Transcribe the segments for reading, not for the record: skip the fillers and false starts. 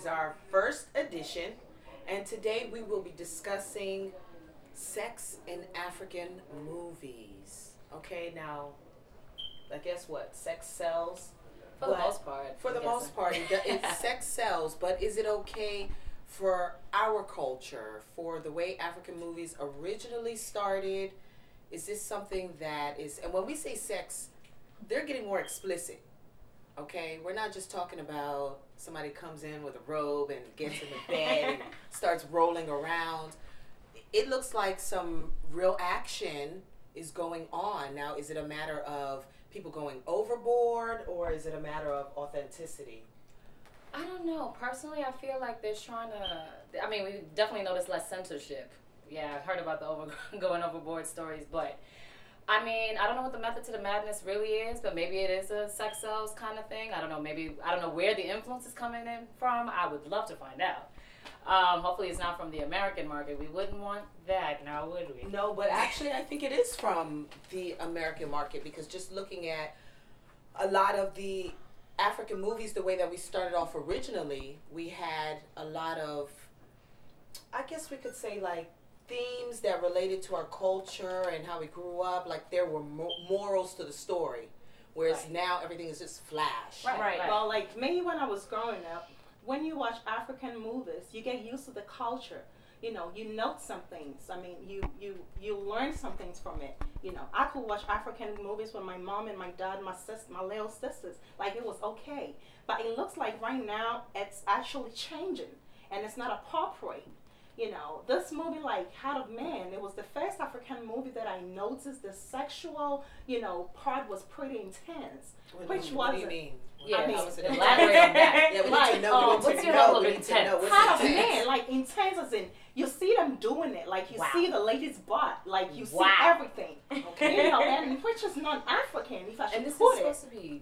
is our first edition, and today we will be discussing sex in African movies. Okay, now, I guess what? Sex sells? For the most part. For the most part, sex sells, but is it okay for our culture, for the way African movies originally started? Is this something that is, and when we say sex, they're getting more explicit. Okay, we're not just talking about somebody comes in with a robe and gets in the bed and starts rolling around. It looks like some real action is going on. Now, is it a matter of people going overboard, or is it a matter of authenticity? I don't know. Personally, I feel like they're trying to, I mean, we definitely noticed less censorship. Yeah, I've heard about the going overboard stories, but I mean, I don't know what the method to the madness really is, but maybe it is a sex sells kind of thing. I don't know. Maybe, I don't know where the influence is coming in from. I would love to find out. Hopefully it's not from the American market. We wouldn't want that now, would we? No, but actually I think it is from the American market, because just looking at a lot of the African movies, the way that we started off originally, we had a lot of, I guess we could say, like, themes that related to our culture and how we grew up. Like, there were morals to the story, whereas now everything is just flash. Right. Well, like me, when I was growing up, when you watch African movies, you get used to the culture. You know, you note some things. I mean, you learn some things from it. You know, I could watch African movies with my mom and my dad, my sister, my little sisters. Like, it was okay. But it looks like right now it's actually changing, and it's not appropriate. You know, this movie, like Heart of Man, it was the first African movie that I noticed the sexual, part was pretty intense. What do you mean? Yeah, I mean, elaborate on that. Yeah, we need to know. What's your level of intense? Heart of Man, like intense as in, you see them doing it, like you see the lady's butt, like you see everything. Okay. And which is non-African, if I should and this put is supposed to be,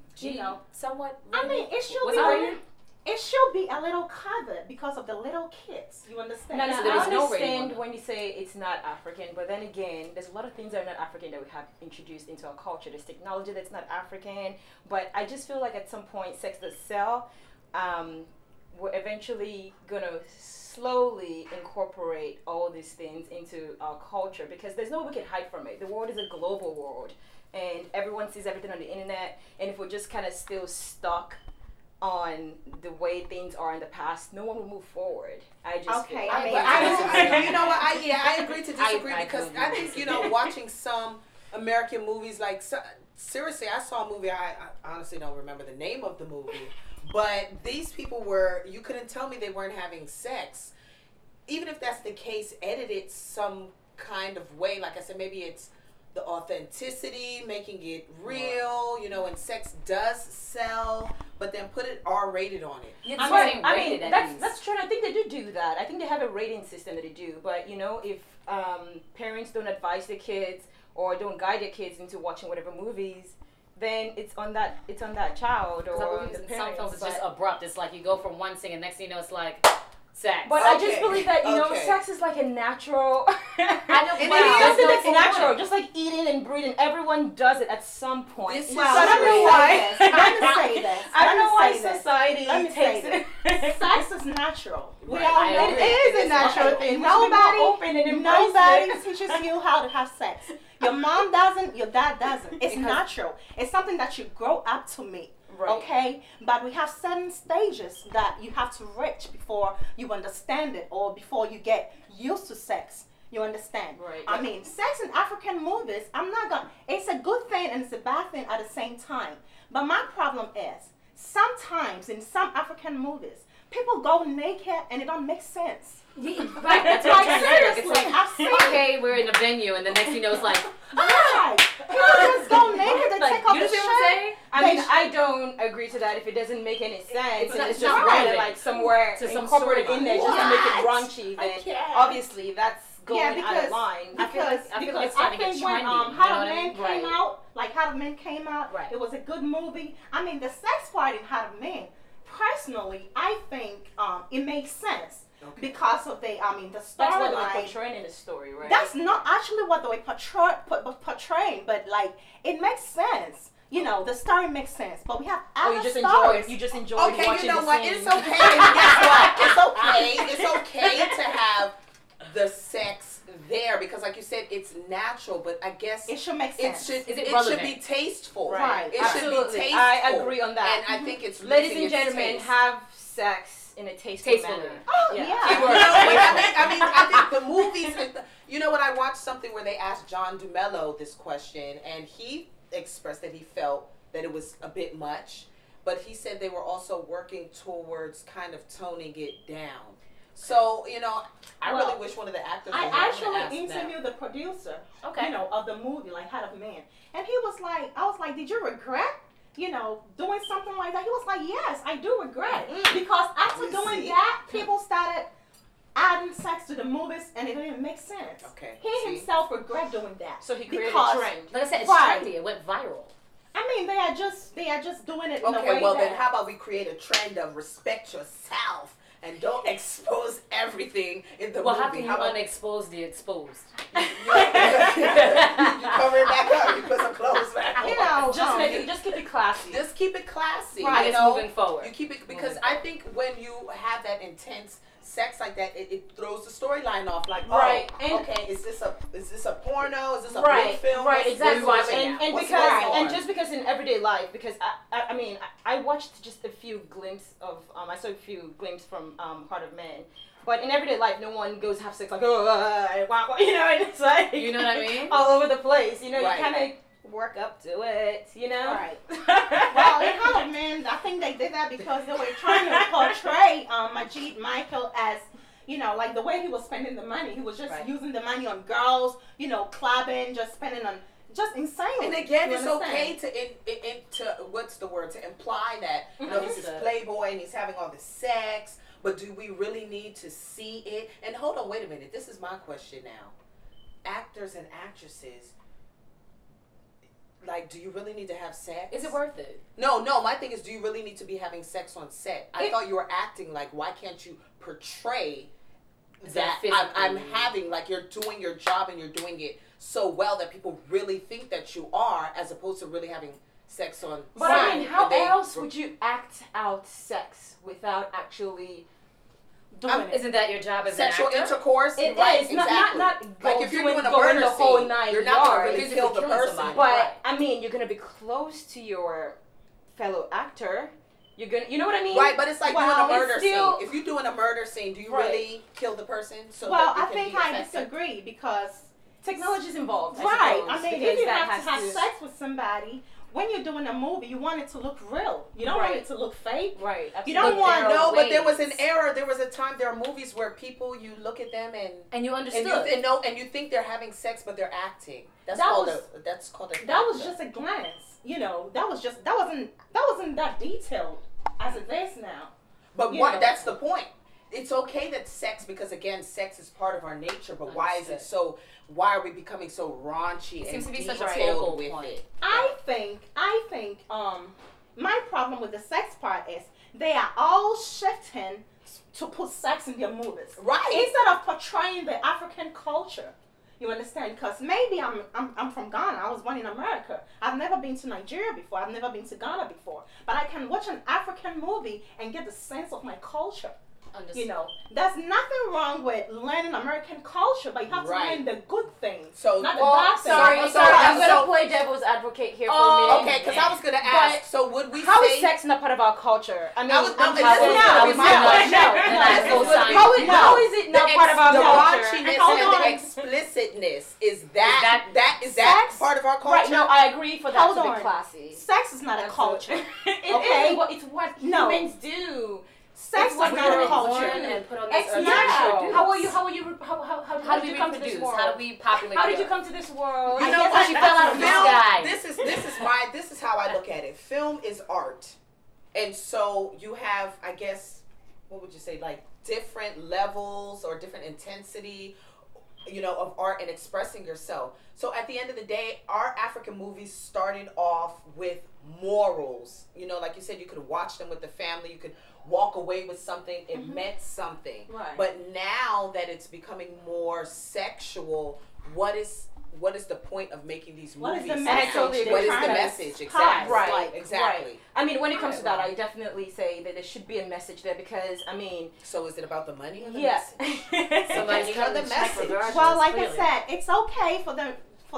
somewhat. I mean, it should was be. rated? It should be a little covered because of the little kids. You understand? No, So there was I no understand rating. when you say it's not African, but then again, there's a lot of things that are not African that we have introduced into our culture. There's technology that's not African, but I just feel like at some point, sex does sell. We're eventually gonna slowly incorporate all these things into our culture, because there's no way we can hide from it. The world is a global world, and everyone sees everything on the internet. And if we're just kind of still stuck on the way things are in the past, no one will move forward. I just Okay, feel, You know what? I agree to disagree, because I think, watching some American movies, like, seriously, I saw a movie, I honestly don't remember the name of the movie, but these people were, you couldn't tell me they weren't having sex. Even if that's the case, edited some kind of way. Like I said, maybe it's the authenticity, making it real, and sex does sell, but then put it R-rated on it. I mean, that's true. I think they do that. I think they have a rating system that they do. But if parents don't advise their kids or don't guide their kids into watching whatever movies, then it's on that child or the parents. Some films it's just abrupt. It's like you go from one scene and next thing you know it's like sex. But I just believe that sex is like a natural. I know, it's something that's natural, just like eating and breathing. Everyone does it at some point. Well, I don't know why. Let me say this. I don't know why society takes it. Sex is natural. It is a natural thing. Nobody teaches you how to have sex. Your mom doesn't. Your dad doesn't. It's natural. It's something that you grow up to meet. Right. Okay, but we have certain stages that you have to reach before you understand it, or before you get used to sex. You understand? Right. I mean, sex in African movies, it's a good thing and it's a bad thing at the same time. But my problem is, sometimes in some African movies, people go naked and it don't make sense. Right, that's what I'm trying to say. It's like, okay, we're in a venue, and the next thing you know, it's like, right. People just go naked and take off you the see shirt. what I'm saying? I mean, I don't agree to that if it doesn't make any sense. It's just right. like somewhere to some incorporated in there just to make it raunchy. Then obviously that's going out of line. I feel like it's starting to get trendy. When Heart of Man came out, Heart of Man came out, it was a good movie. I mean, the sex part in Heart of Man, personally, I think it makes sense. Okay. Because of the storyline. That's what they're portraying in the story, right? That's not actually what they were portraying, but like, it makes sense. You know, the story makes sense, but we have other you just stories. enjoyed Okay, watching you know the what? scene. It's okay. Guess what? It's okay to have the sex there because, like you said, it's natural. But I guess It should make sense. Is it it relevant? should be tasteful. Right. It Absolutely. should be tasteful. I agree on that. And I think it's Ladies losing and its gentlemen, taste. have sex in a tasteful Tastefully. manner. Oh, You yeah. know, I think the movies. You know what? I watched something where they asked John DeMello this question, and he expressed that he felt that it was a bit much, but he said they were also working towards kind of toning it down. So you know, I really wish one of the actors. I was here. I'm actually gonna ask interviewed the producer, Okay. you know, of the movie, like Head of Man, and he was like, I was like, did you regret, you know, doing something like that? He was like, yes, I do regret, because after You doing see? that, people started adding sex to the movies, and it didn't make sense. Okay. He See? himself regret doing that. So he created Because- a trend. Like I said, it's Right. trendy. It went viral. I mean, they are just doing it in a Okay, way well that. then, how about we create a trend of respect yourself and don't expose everything in the Well, movie? how can you about unexpose the exposed? you cover it back up? You put some clothes back on. You know, Just keep it classy. Just keep it classy. I You guess know? moving forward. You keep it because Moving I think when you have that intense sex like that, it throws the storyline off. Like, Right, oh, and- okay, is this a porno? Is this a Right, blue film? right, What's exactly. watching And, now? and What's because going and on? just because in everyday life, because I mean I watched just a few glimpses of I saw a few glimpses from Heart of Man, but in everyday life no one goes have sex like you know, and it's like You know what I mean? all over the place. You know, Right. you kind of work up to it. You know, Right. Well, in Head of Man, I think they did that because they were trying to portray Majid Michael as, you know, like the way he was spending the money. He was just Right. using the money on girls, you know, clubbing, just spending on, just insane. And again, You it's okay to what's the word, to imply that, you know, he's this playboy and he's having all this sex, but do we really need to see it? And hold on, wait a minute. This is my question now. Actors and actresses, like, do you really need to have sex? Is it worth it? No, my thing is, do you really need to be having sex on set? I thought you were acting like, why can't you portray that I'm having, like you're doing your job and you're doing it so well that people really think that you are, as opposed to really having sex on But set. I mean, how And they- else would you act out sex without actually doing it? Isn't that your job as sexual an actor? intercourse? It right, is exactly. not like if you're going doing a going murder the whole scene, 9 you're not going to yards. really Physically kill the killing person. somebody. But Right. I mean, you're gonna be close to your fellow actor. You're gonna, you know what I mean? Right, but it's like Well, doing a murder it's still- scene. If you're doing a murder scene, do you Right. really kill the person? So Well, that you I can think be I effective? disagree because Technology's involved. right. suppose, I mean, because if you that have to has have sex with somebody, when you're doing a movie, you want it to look real. You don't want Right. it to look fake. Right. You don't absolutely. want- There are No, but there was ways. an error. There was a time. There are movies where people, you look at them And you understood. and you think they're having sex, but they're acting. That's That called was- that's called a. That was just a glance. You know, that wasn't that detailed as it is now. But you what? know. That's the point. It's okay that sex, because again, sex is part of our nature. But why is it so? Why are we becoming so raunchy It and seems to be such a detailed focal with point. it? I think my problem with the sex part is they are all shifting to put sex in their movies. Right. Instead of portraying the African culture. You understand? Because maybe I'm from Ghana. I was born in America. I've never been to Nigeria before. I've never been to Ghana before. But I can watch an African movie and get the sense of my culture. You know, there's nothing wrong with learning American culture, but you have to Right. learn the good things, So- not the well, bad things. Sorry, So- I'm gonna so- play devil's advocate here for Oh, a minute. Okay, because I was gonna ask. But So would we How say? is sex not part of our culture? I mean, I was- I'm no, just- this is no, gonna be my question. And I co-sign. how is it not part of our the culture? raunchiness Hold and the on. explicitness is that Sex? part of our culture? Right, no, I agree for that Hold to on. be classy. Sex is not a culture. It Okay? is, but it's what No. humans do. Sex It's is what not a we're culture. born and put on this It's earth not. to reproduce. How do How do you we come to this reproduce? world? How do we populate? How the did you earth? come to this world? You I know guess what? she fell out of the Film- sky. This is how I look at it. Film is art, and so you have, I guess, what would you say, like different levels or different intensity, you know, of art and expressing yourself. So at the end of the day, our African movies started off with morals. You know, like you said, you could watch them with the family. You could walk away with something. It meant something. Right. But now that it's becoming more sexual, what is what is the point of making these What movies? is the And I message? totally agree. What is They're the trying to message? pop, Exactly. Right, Exactly. right. I mean, when it comes to that, I definitely say that there should be a message there because, I mean, So is it about the money or the yes. message? Somebody's You know, cutting the the check message. regardless, Well, like clearly. I said, it's okay for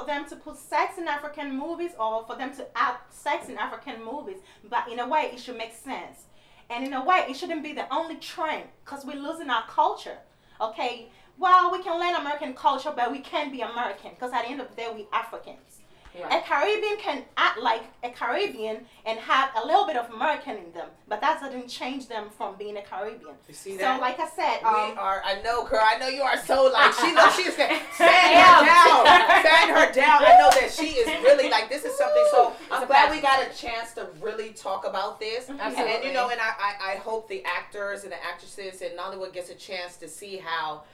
them to put sex in African movies or for them to add sex in African movies, but in a way it should make sense. And in a way it shouldn't be the only trend because we're losing our culture. Okay, well, we can learn American culture, but we can't be American because at the end of the day we're Africans. Right. A Caribbean can act like a Caribbean and have a little bit of American in them, but that doesn't change them from being a Caribbean. You see So that? like I said, We are. I know, girl. I know you are so like. She looks. She's fan her down. Fan her down. I know that she is really like. This is something. So I'm glad we got a chance to really talk about this. Absolutely. And you know, and I hope the actors and the actresses in Nollywood gets a chance to see how,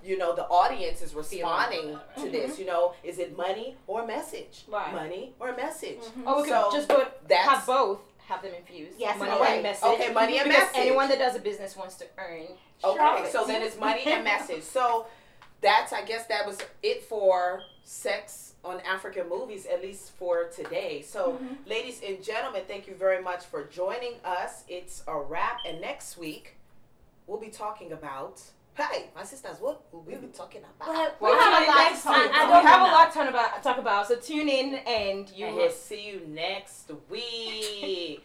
you know, the audience is responding to this. You know, is it money or message? Right. Money or message? Or we could So just go that's- have both, have them infused. Yes, money okay. and message. Okay, money and Because message. anyone that does a business wants to earn. Okay, profits. so then it's money and message. So that's, I guess that was it for sex on African movies, at least for today. So ladies and gentlemen, thank you very much for joining us. It's a wrap. And next week, we'll be talking about, hey, my sisters, what will we be talking about? Well, We have a lot to next talk week. about. We have a lot to talk about. So tune in and you And will we'll see you next week.